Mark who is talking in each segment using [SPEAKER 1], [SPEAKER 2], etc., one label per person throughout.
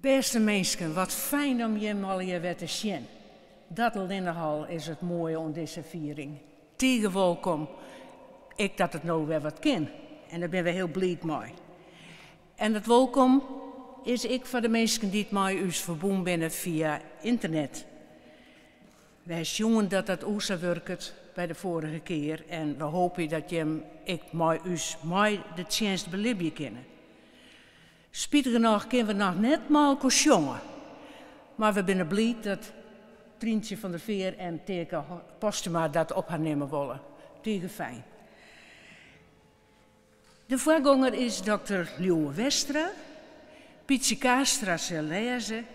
[SPEAKER 1] Beste mensen, wat fijn om je al hier weer te zien. Dat alleen al is het mooie aan deze viering. Tegen welkom, ik dat het nou weer wat ken. En daar ben we heel blij mee. En het welkom is ik voor de mensen die het met ons verbonden binnen via internet. Wij jongen dat dat ook zo werkt bij de vorige keer. En we hopen dat je hem ik met ons met de dienst beleven kunnen. Spijtig genoeg kunnen we nog net maar jongen. Maar we zijn blij dat Trientje van der Veer en Teke Postuma dat op haar nemen willen. Tegen fijn. De voorganger is dokter Liewe Westra, Pietje Kaastra zal lezen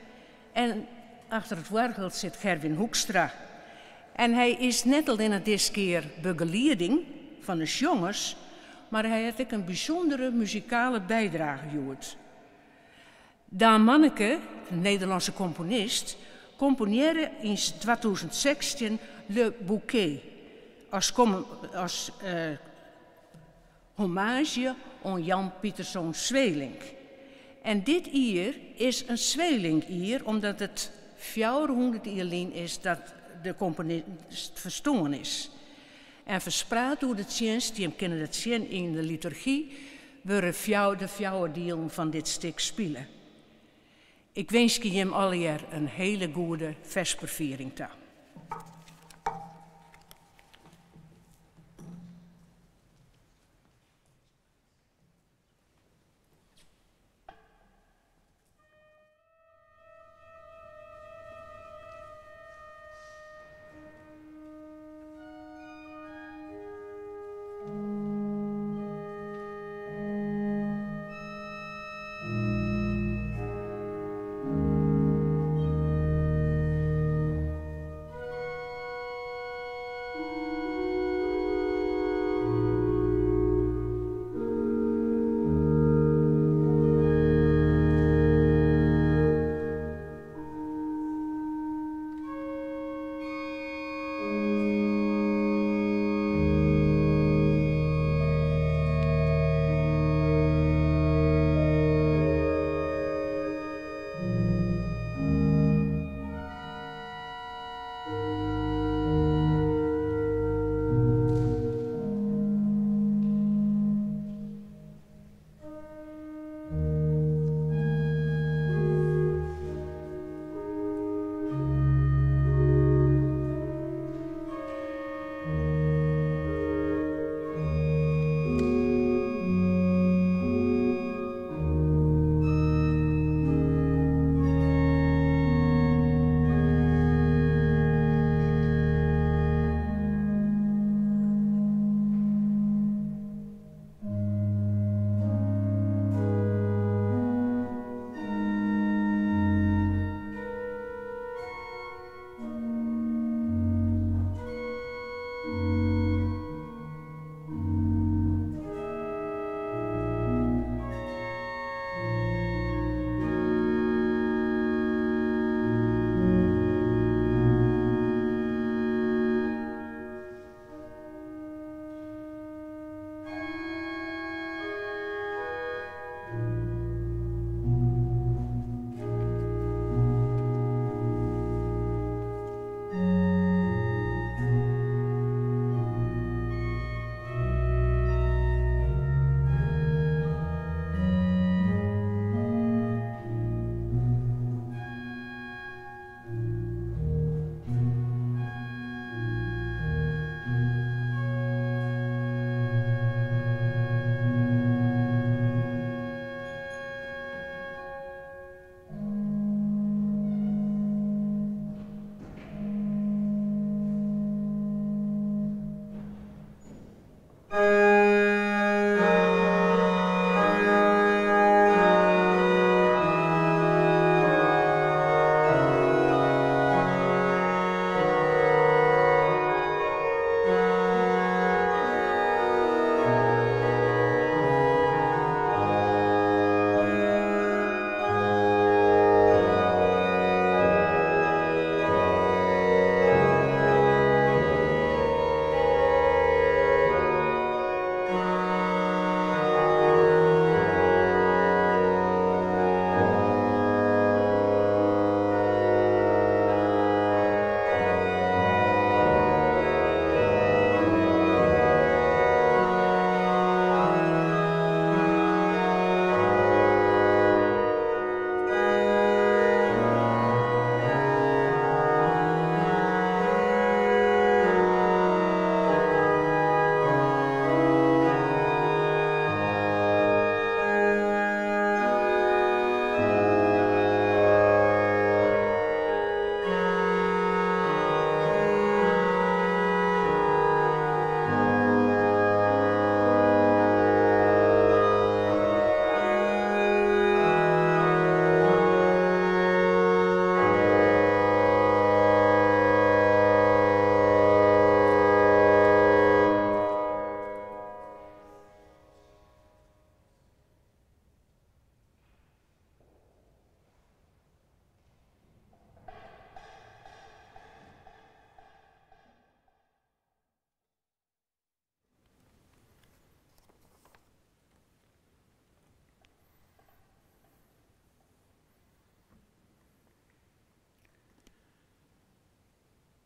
[SPEAKER 1] en achter het orgel zit Gerwin Hoekstra. En hij is net al in het deze keer begeleiding van de jongens, maar hij heeft ook een bijzondere muzikale bijdrage gehoord. Daan Manneke, de Nederlandse componist, componeerde in 2016 Le Bouquet als hommage aan Jan Pieterszoon Sweelinck. En dit jaar is een Sweelinck-jaar, omdat het 400 jaar is dat de componist verstongen is. En verspreid door de dienst, die hem kennen het zien in de liturgie, worden de 4 delen van dit stuk spelen. Ik wens je hem alweer een hele goede vesperviering toe.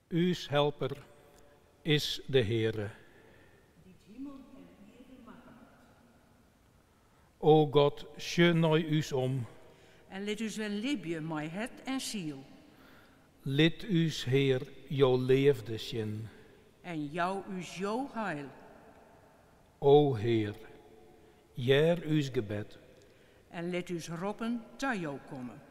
[SPEAKER 2] Uws helper is de Heere. O God, schön nooit us om.
[SPEAKER 1] En let us wel libje met het en ziel.
[SPEAKER 2] Lid us Heer, jouw leefde zien.
[SPEAKER 1] En jou us jouw heil.
[SPEAKER 2] O Heer, jaar us gebed.
[SPEAKER 1] En let us roepen tot jou komen.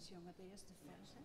[SPEAKER 3] Jongen, de eerste verse.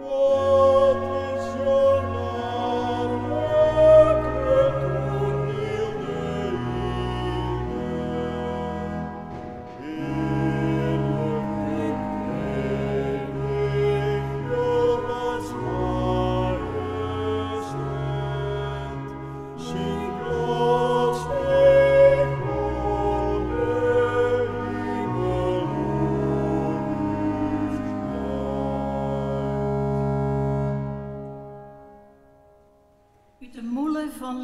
[SPEAKER 4] Oh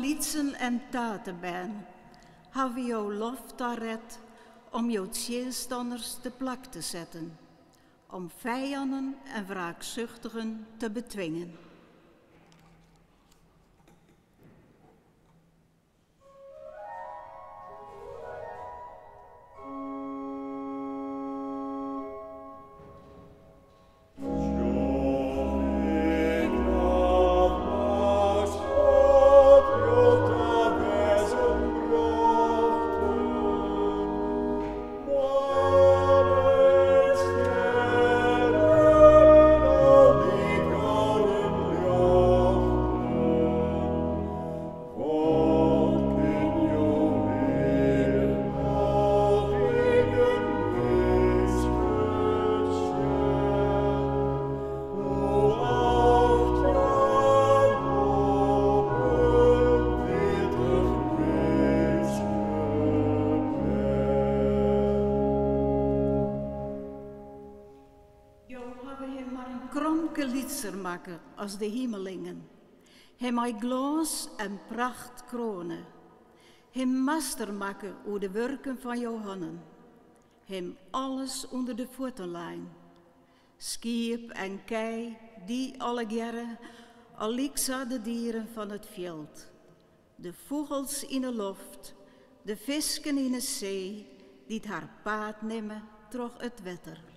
[SPEAKER 4] liedsen en taten ben, have jou lof daarret om jou tjeestanders te plak te zetten, om vijanden en wraakzuchtigen te bedwingen. Maken als de hemelingen. Hem hij gloos en pracht kronen. Hem master maken over de werken van jouw handen. Hem alles onder de voeten lijn. Schiep en kei, die alle jaren, al liksa de dieren van het veld. De vogels in de lucht, de visken in de zee, die het haar paard nemen troch het wetter.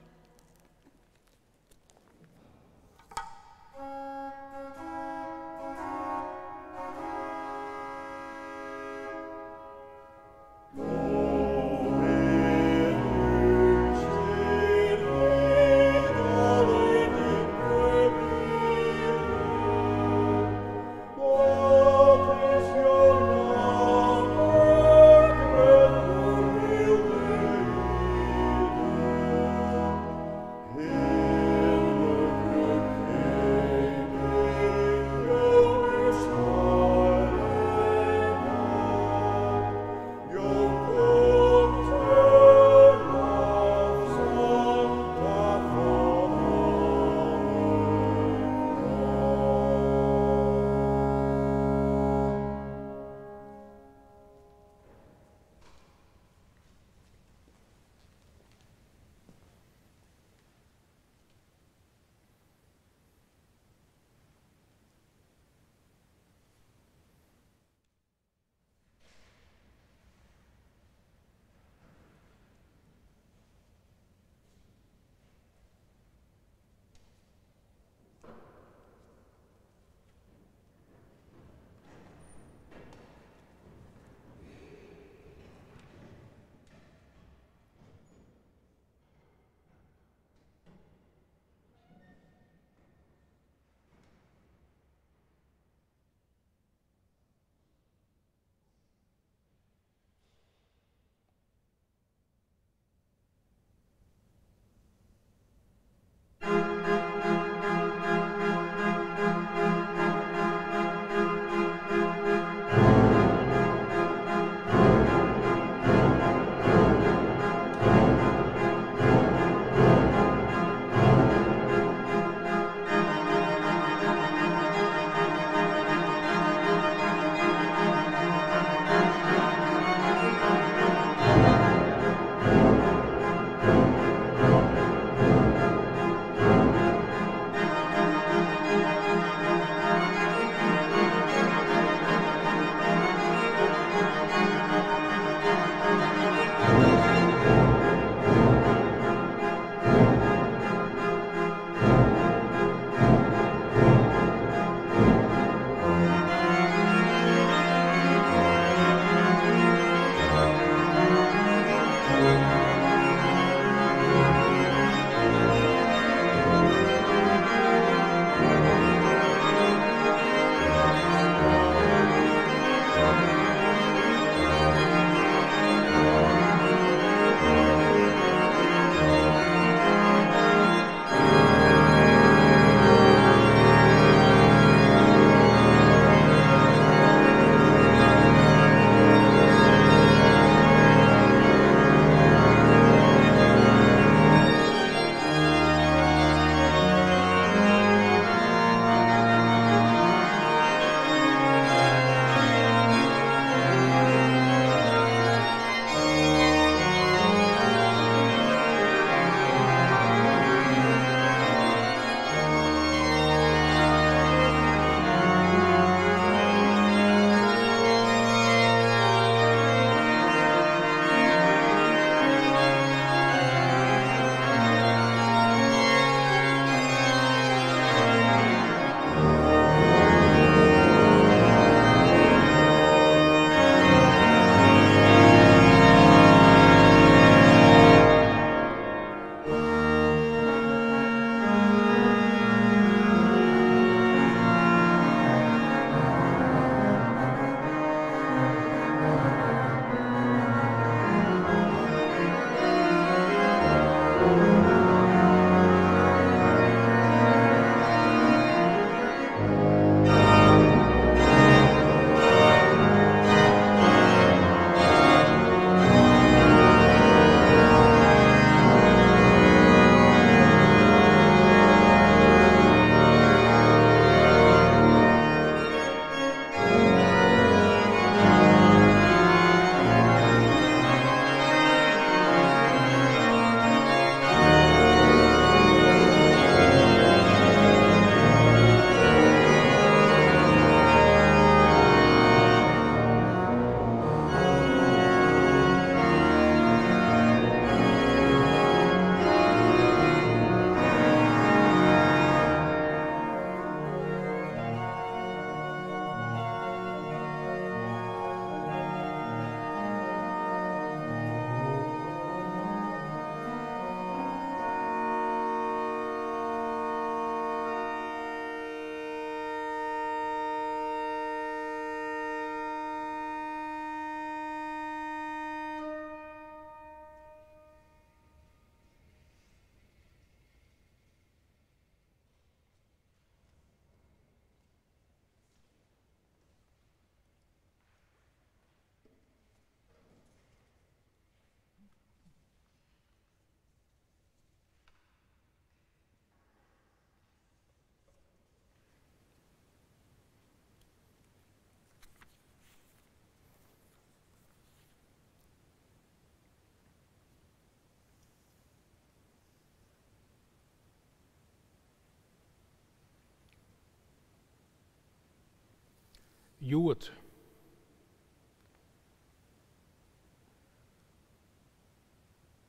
[SPEAKER 2] Joet.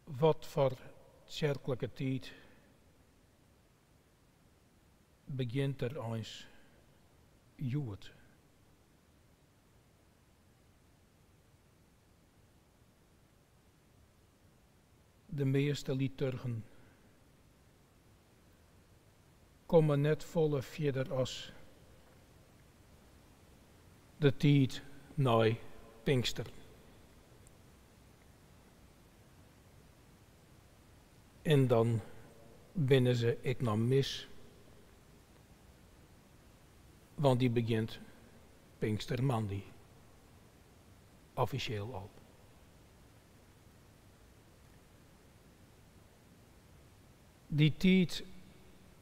[SPEAKER 2] Wat voor kerkelijke tijd begint er eens Joet. De meeste liturgen komen net volle verder als de tijd na Pinkster. En dan binnen ze ik nog mis, want die begint Pinkstermandi, officieel al. Die tijd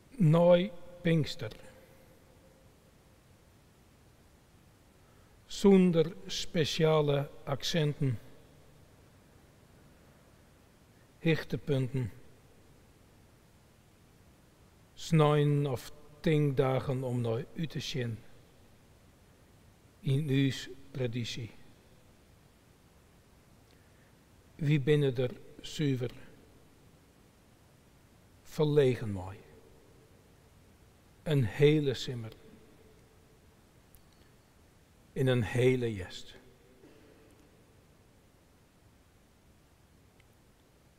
[SPEAKER 2] na Pinkster, zonder speciale accenten, hoogtepunten, 9 of 10 dagen om naar uit te zien in uw traditie. Wie binnen er zuiver, verlegen mooi, een hele simmer, in een hele jest.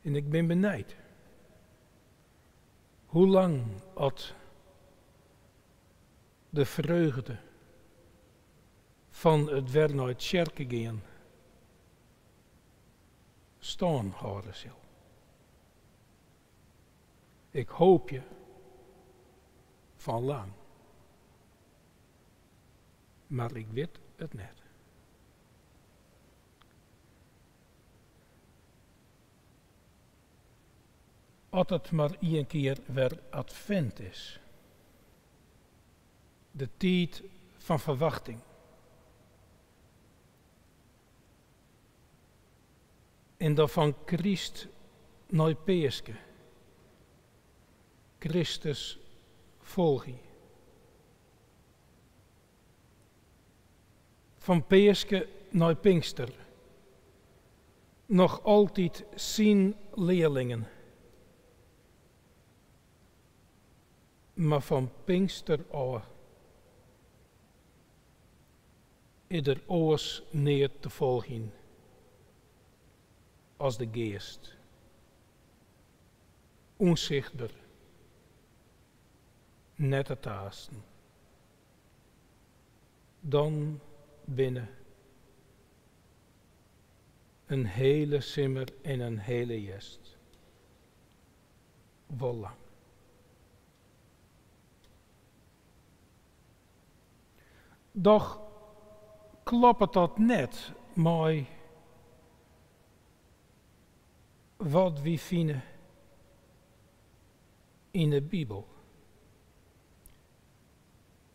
[SPEAKER 2] En ik ben benijd. Hoe lang had de vreugde van het weer naar het kerken gaan staan houden zal? Ik hoop je van lang, maar ik weet het net. Als het maar één keer weer advent is, de tijd van verwachting. En dan van Christ naar Peeske, Christus volgie. Van Peeske naar Pinkster, nog altijd zien leerlingen. Maar van Pinkster af is er oors neer te volgen als de geest. Onzichtbaar, net te taasten. Dan binnen een hele simmer en een hele jest. Wel lang. Doch klopt dat net, maar wat we vinden in de Bijbel.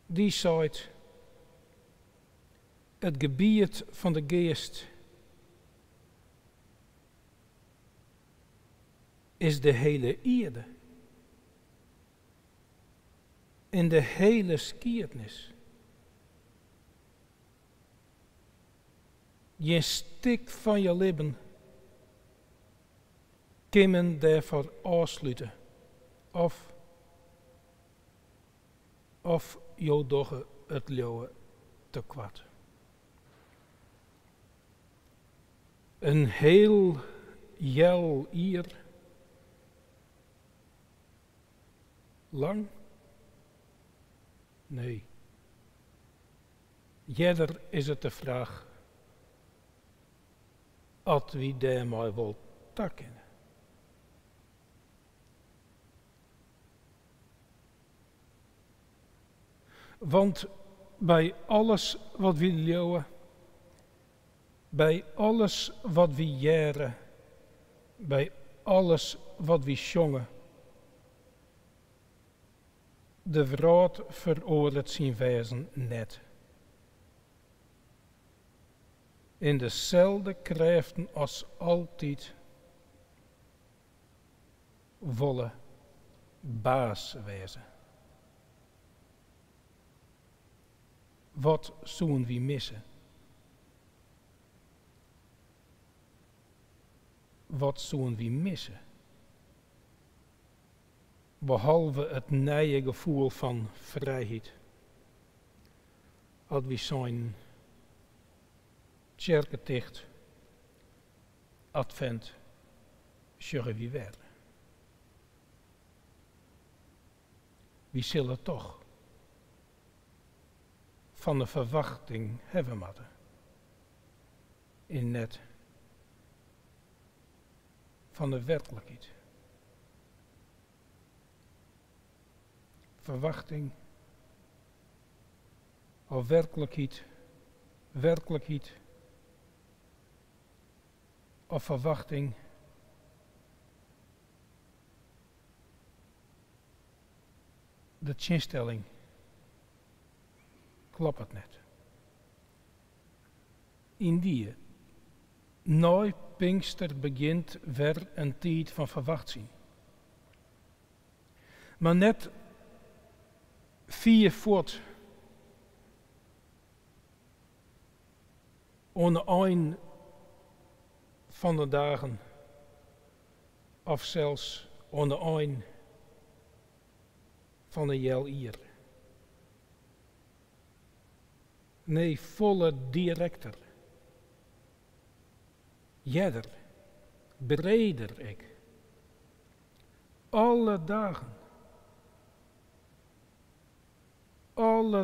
[SPEAKER 2] Die zegt, het gebied van de geest is de hele aarde en de hele skiernis. Je stik van je lippen kunnen daarvoor afsluiten. Of jou doch het leeuwen te kwad. Een heel jel hier lang? Nee. Jeder is het de vraag. Als wie daar maar wil takken. Want bij alles wat we leeuwen, bij alles wat we jaren, bij alles wat we zongen, de wraad veroordeelt zijn wezen net. In dezelfde krachten als altijd volle baas wezen. Wat zoen wie missen? Wat zoen wie missen? Behalve het nije gevoel van vrijheid. Als we zijn kerkenticht, advent, zullen we werden. Wie zullen toch van de verwachting hebben moeten. In net van de werkelijkheid. Verwachting of werkelijkheid of verwachting. De zinstelling klopt het net. In die nooit Pinkster begint weer een tijd van verwachting. Maar net 4 voort aan een van de dagen of zelfs aan de een van een jel hier. Nee, volle directer. Jeder, breder ik. Alle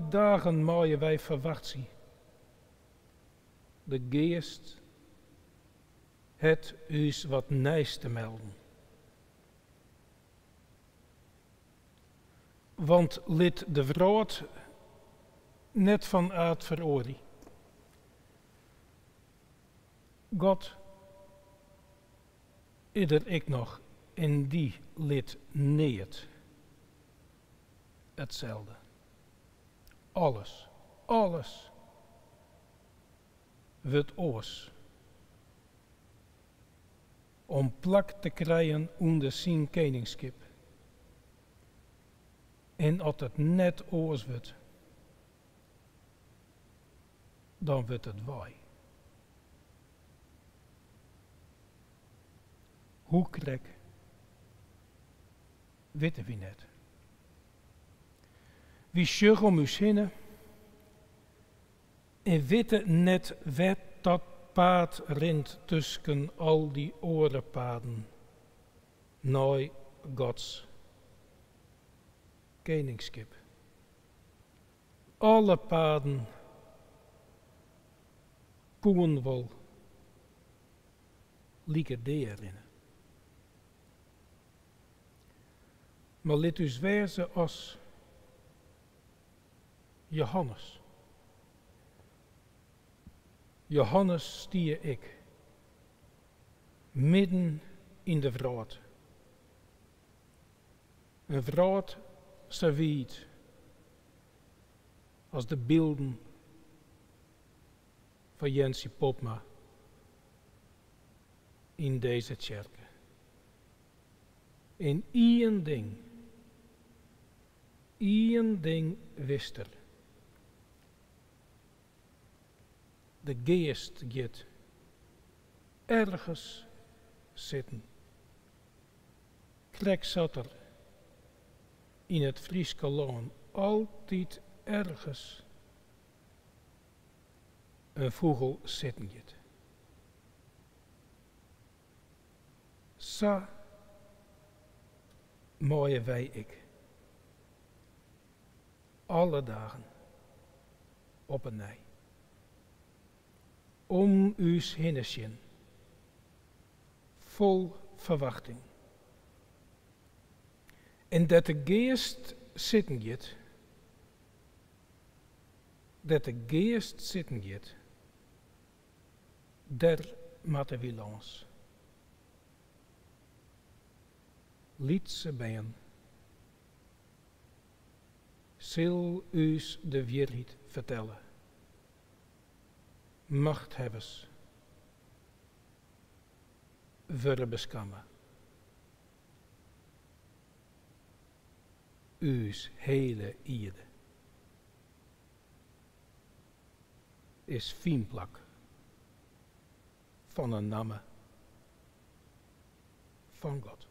[SPEAKER 2] dagen mooie wij verwachtie. De geest het us wat nijs te melden. Want lid de vrood net van aard verorie. God, ieder ik nog in die lid neert. Hetzelfde. Alles wordt oors. Om plak te krijgen onder zijn koningskip. En als het net oors wordt, dan wordt het waai. Hoe krek, weten we net. Wie sjug om ons heen en weten net wat dat paad rint tussen al die orenpaden, naar Gods koningskip. Alle paden poen wel lieke deerin. Maar laat us wezen als Johannes. Johannes stier ik, midden in de vrood. Een vrood serviet als de beelden van Jensie Popma in deze kerk. In één ding wist er. De geest gaat ergens zitten. Krek zat er in het Frieske loon altijd ergens een vogel zitten gaat. Zo mooie wij ik. Alle dagen op een nij. Om us hinnesjen. Vol verwachting. En dat de geest zitten gaat. Der matte we langs. Liet ze bijen. Zil us de waarheid vertellen. Machthebbers. Verre beskammen. Us hele ierde. is fienplak van een namme van God.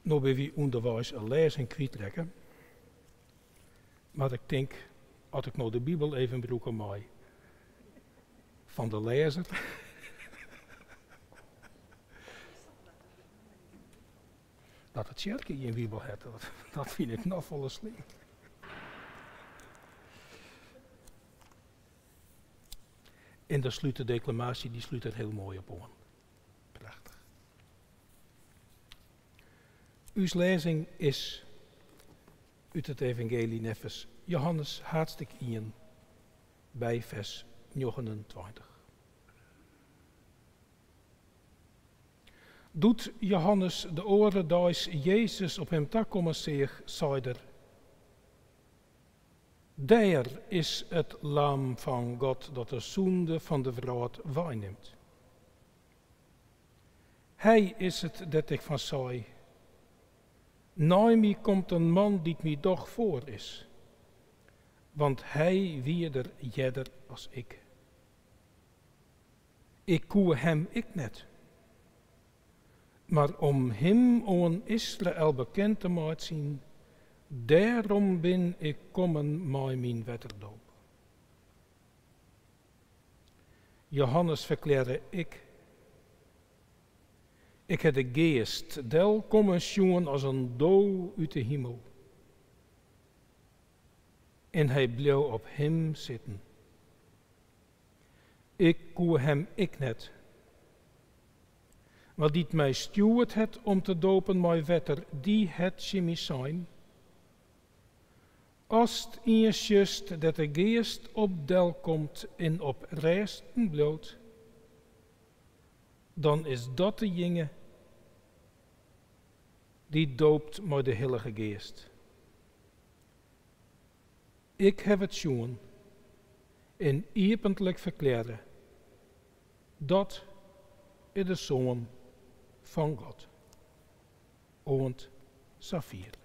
[SPEAKER 2] nou ben we onderwijs een lezing kwijtrekken. Maar ik denk, als ik nou de Bijbel even broeken maai van de lezer. Dat het kerkje in Bijbel heeft, dat vind ik nog wel slim. En de slutendeclamatie, die sluit er heel mooi op aan. Prachtig. Uw lezing is uit het evangelie neffens Johannes hartstikke 1 bij vers 29. Doet Johannes de oren daas Jezus op hem takommen zeeg, zei er: Daar is het lam van God dat de zonde van de wereld waarneemt. Hij is het dat ik van zei. Na mij komt een man die mij doch voor is, want hij wie er jeder als ik. Ik koe hem ik net. Maar om hem aan Israël bekend te maken zien, daarom ben ik komen met mijn wetterdoop. Johannes verklaarde ik heb de geest del komen zien als een doe uit de hemel. En hij bleef op hem zitten. Ik koe hem ik net. Maar die mij stuurt het om te dopen mijn wetter, die het Jimmy zijn. Als het eerst just dat de geest op del komt en op resten bloot, dan is dat de jongen die doopt met de Heilige Geest. Ik heb het zien en epentelijk verklaren, dat is de Zoon van God. Oont Safir.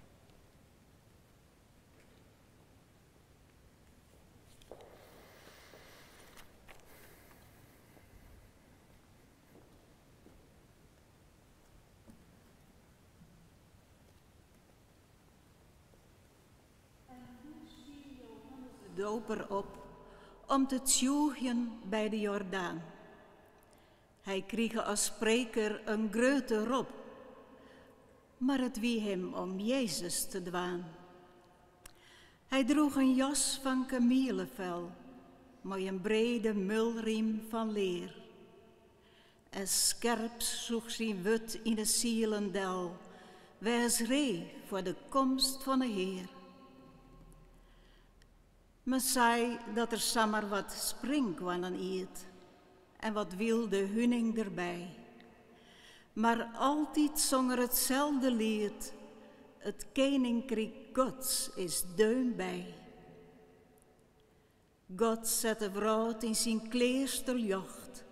[SPEAKER 4] Doper op om te tjoegen bij de Jordaan. Hij kreeg als spreker een grote roep, maar het wie hem om Jezus te dwaan. Hij droeg een jas van kamelenvel, met een brede mulriem van leer. En scherp zoeg zijn wut in de zielendel, wijs ree voor de komst van de Heer. Men zei dat er samen wat springkwannen eet en wat wilde hunning erbij. Maar altijd zong er hetzelfde lied, het koninkrijk Gods is deunbij. God zette brood in zijn kleerste jocht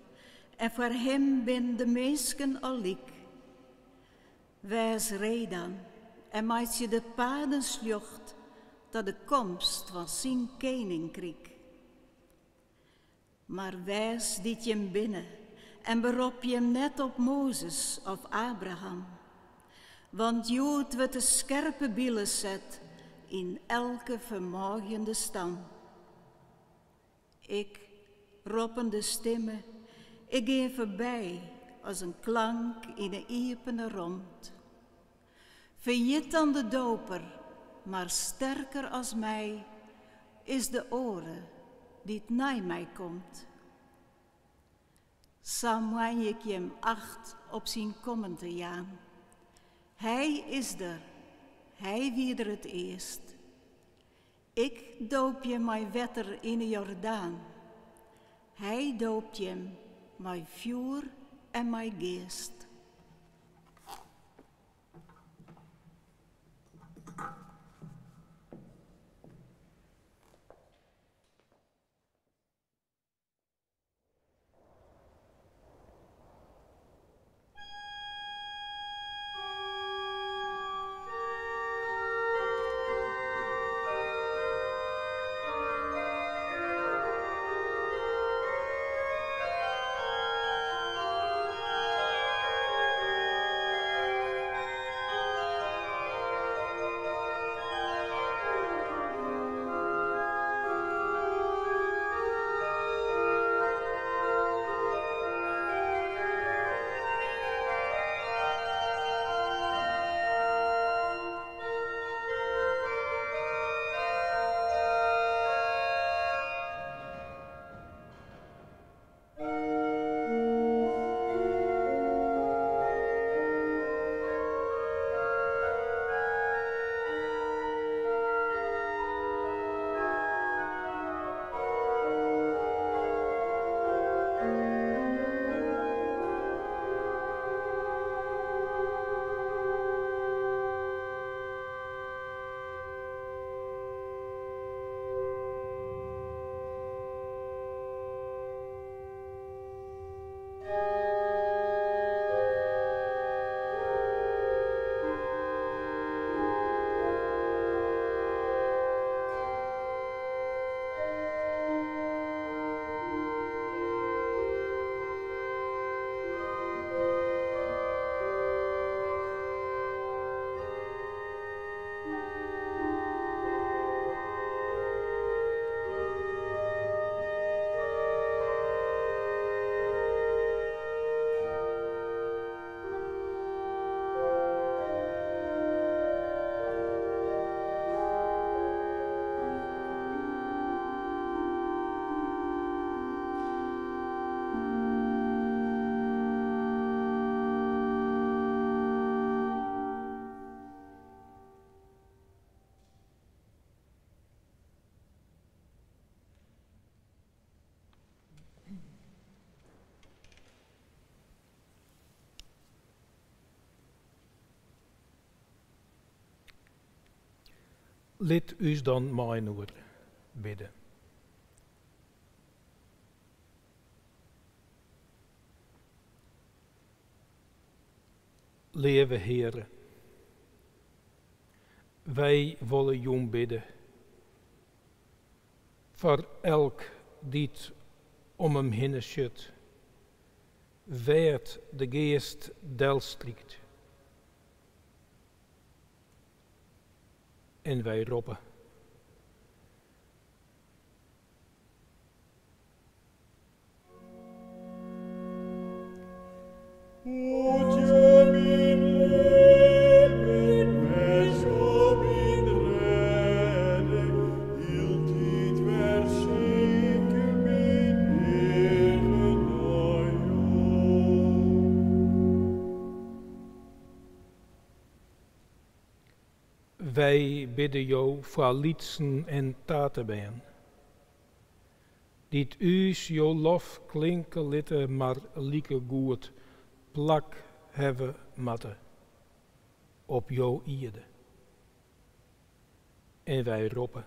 [SPEAKER 4] en voor hem ben de meesken al liek. Wijs ree dan en maakt je de paden slocht tot de komst van zijn koninkrijk. Maar wijs dit je hem binnen en berop je hem net op Mozes of Abraham. Want Jood wordt de scherpe bielen zet in elke vermogende stam. Ik, roppende stemmen, ik ga voorbij als een klank in een iepende rond. Verjit dan de doper, maar sterker als mij is de oren die het naar mij komt. Samen ik je hem acht op zijn komen te jaan. Hij is er, hij wie er het eerst. Ik doop je mijn wetter in de Jordaan. Hij doopt je hem mijn vuur en mijn geest.
[SPEAKER 2] Laat us dan mijn oor bidden. Lieve Heere, wij willen jong bidden voor elk die het om hem heen schudt, werd de geest delstrikt. En wij roepen. Wij bidden jou voor liedsen en tatenbeen. Die us jou lof klinken litte, maar lieke goed plak hebben matte op jouw ierde. En wij roepen.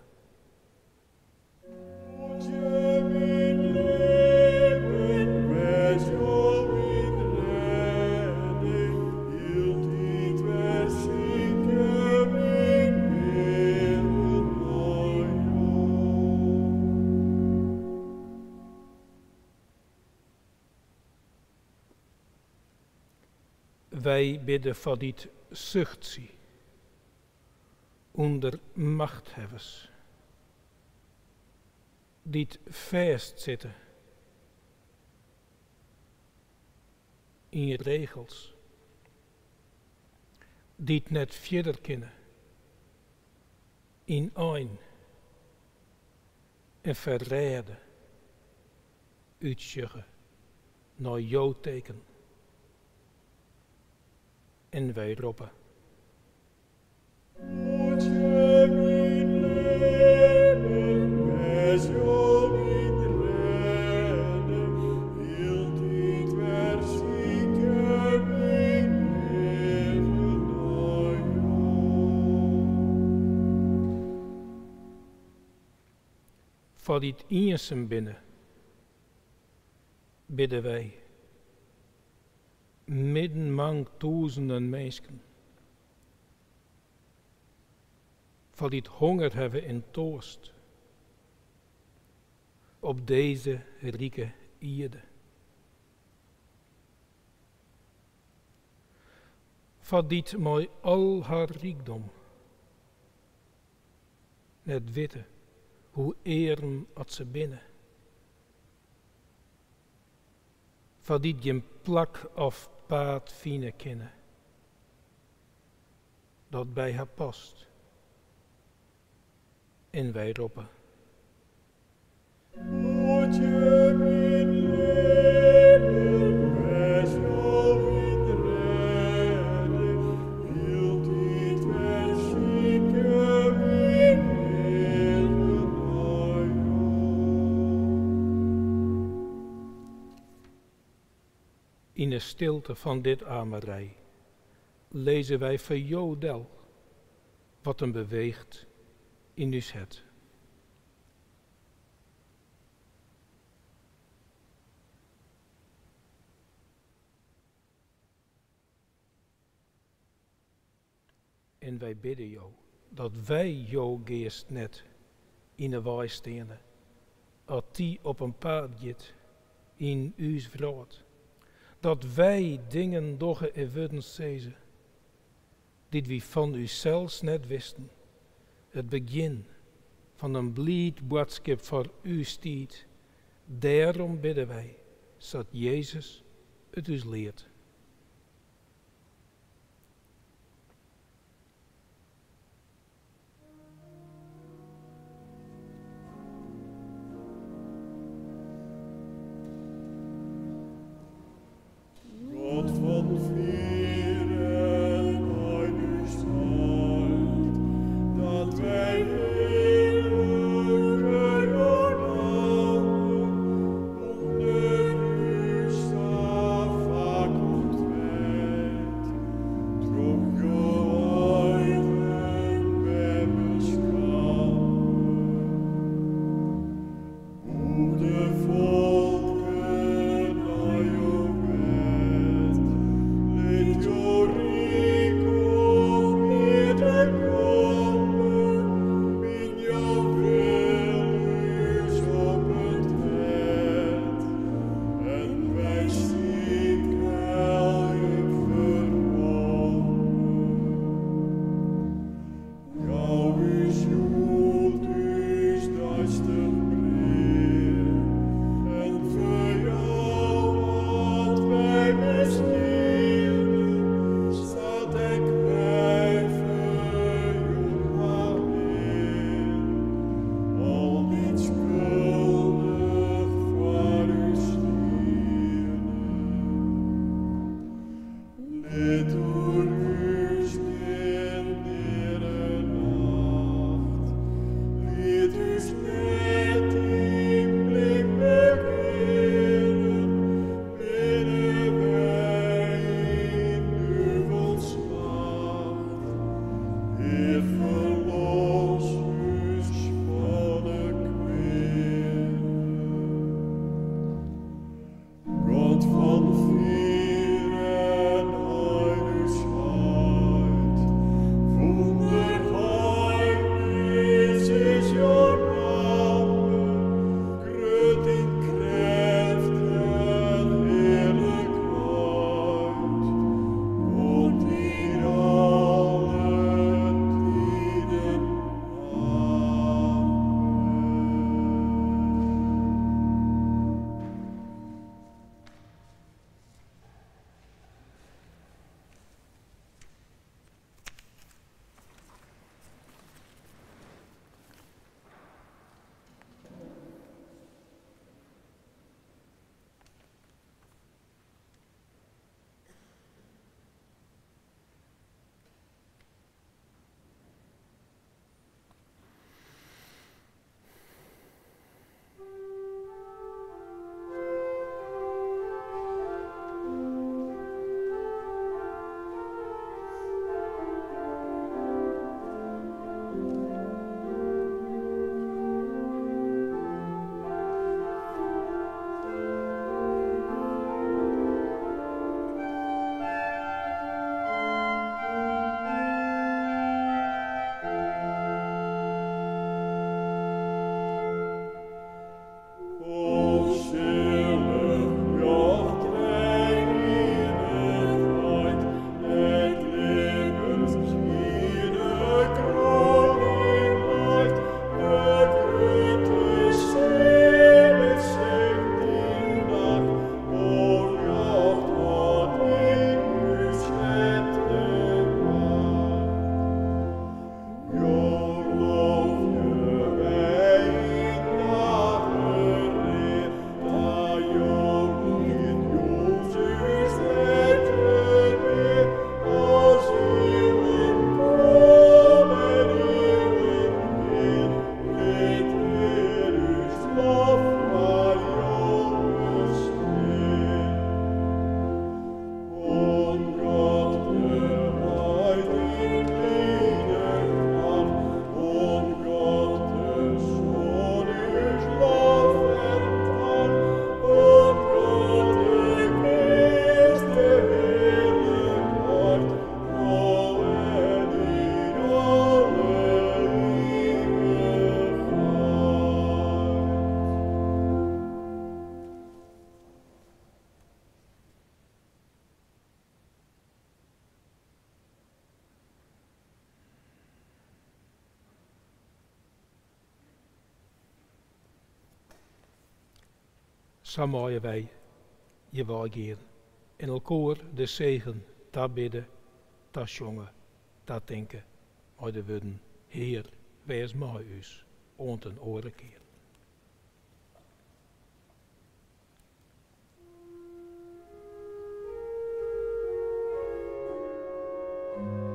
[SPEAKER 2] Wij bidden voor dit zuchtzie, onder machthebbers, dit vastzitten in regels, dit net verder kunnen, in een en verraden, uitschuggen naar jouw teken. En wij roepen. Voor dit eensen binnen bidden wij. Midden mang duizenden mensen. Voor dit honger hebben en dorst. Op deze rijke aarde. Voor dit mooi al haar rijkdom. Net weten hoe eeren als ze binnen. Voor dit je plak of paard fine kennen, dat bij haar past. En wij roepen. In de stilte van dit amerij lezen wij voor jou del wat hem beweegt in uw het. En wij bidden jou dat wij jouw geest net in de waai stenen, als die op een paard jit in uw vrood. Dat wij dingen dogge en würden zezen, die we van u zelfs net wisten. Het begin van een blied boodschap voor u stiet. Daarom bidden wij, zodat Jezus het u leert.
[SPEAKER 5] Fuck.
[SPEAKER 2] Zo mooien wij je wel gaan. En elkaar de zegen, dat bidden, dat jongen, dat denken. Maar de woorden, Heer, wees mij us, ont een oren keer.
[SPEAKER 5] Thank you.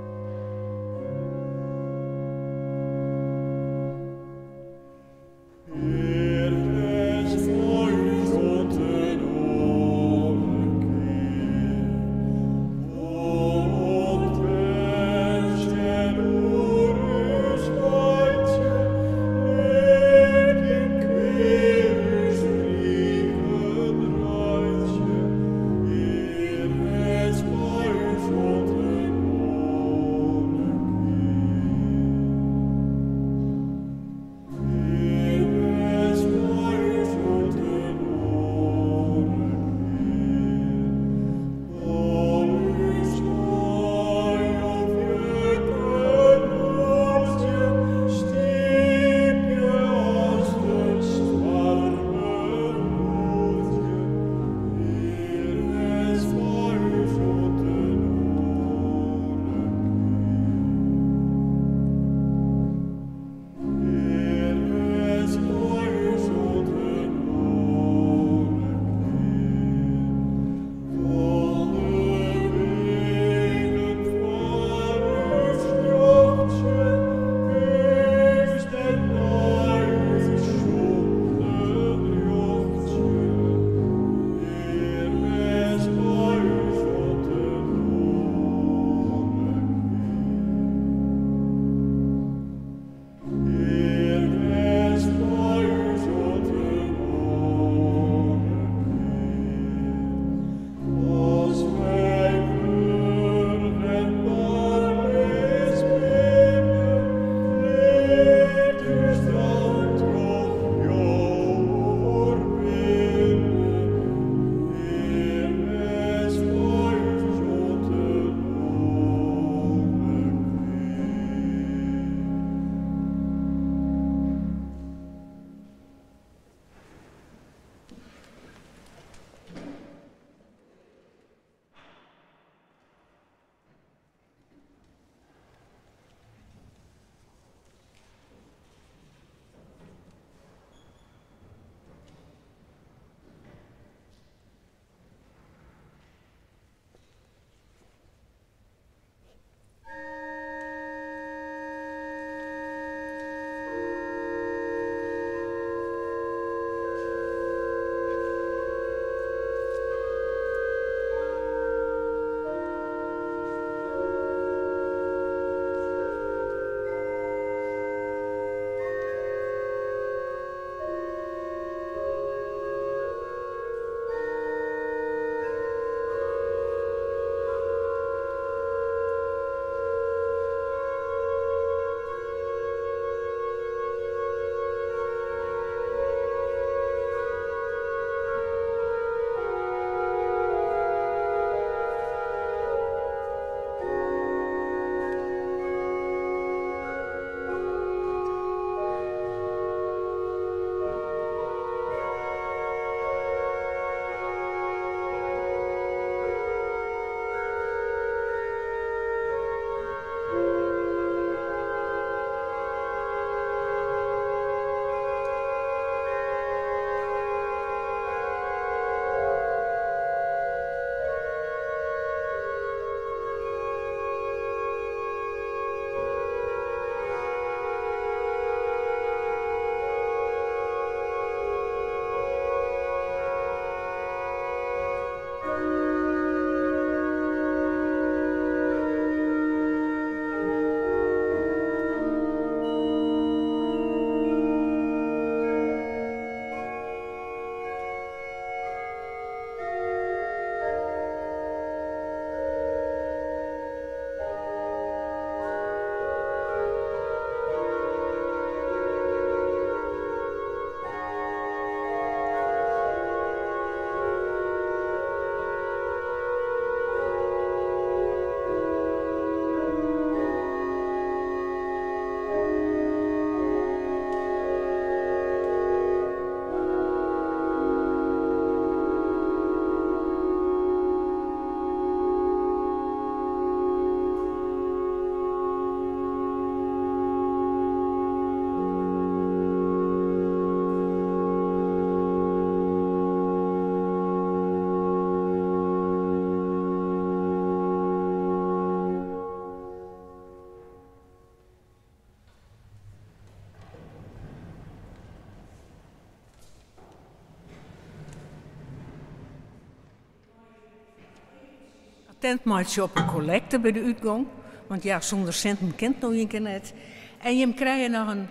[SPEAKER 1] tent maakt je op een collecte bij de uitgang. Want ja, zonder centen kent nog een keer net. En je krijgt nog een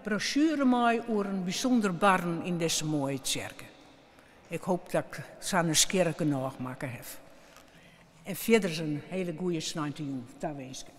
[SPEAKER 1] brochure mee over een bijzonder barn in deze mooie kerk. Ik hoop dat ik Sannes kerken nog maken heb. En verder is een hele goede 19 daar wens ik.